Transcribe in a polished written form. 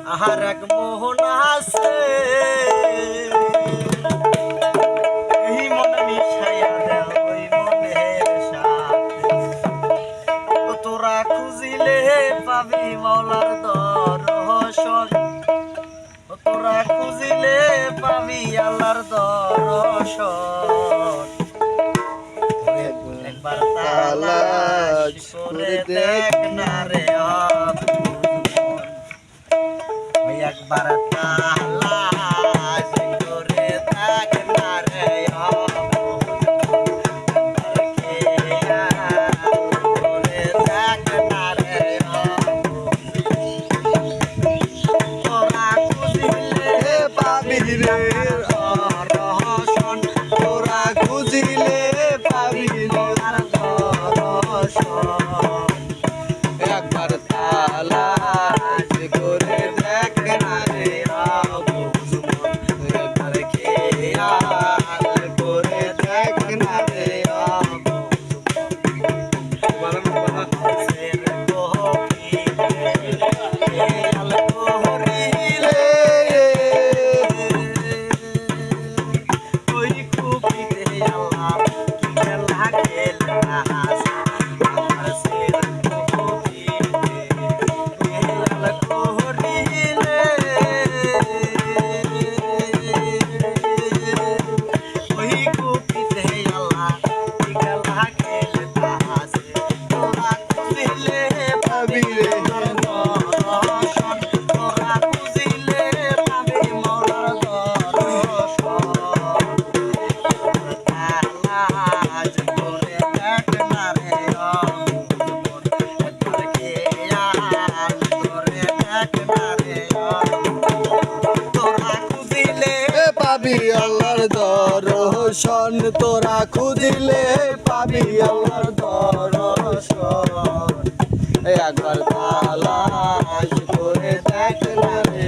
আহার এক মোহন আছে এই মনে মিশাইয়া দেও ওই মনের সাথে তোরা খুঁজিলে পাবি মাওলার দর্শন তোরা খুঁজিলে পাবি আল্লাহর দর্শন একবার তালাশ করে দেখ না রে একবার তালাশ করে দেখ না রে তোরা খুঁজিলে পাবি রে রহস্য তোরা খুঁজিলে পাবি একবার তালাশ করে দেখ না রে একবার খেয়াল করে দেখ না রে পাবি আল্লাহর দর্শন তোরা খুঁজিলে পাবি আল্লাহর দর্শন একবার তালাশ করে দেখ না রে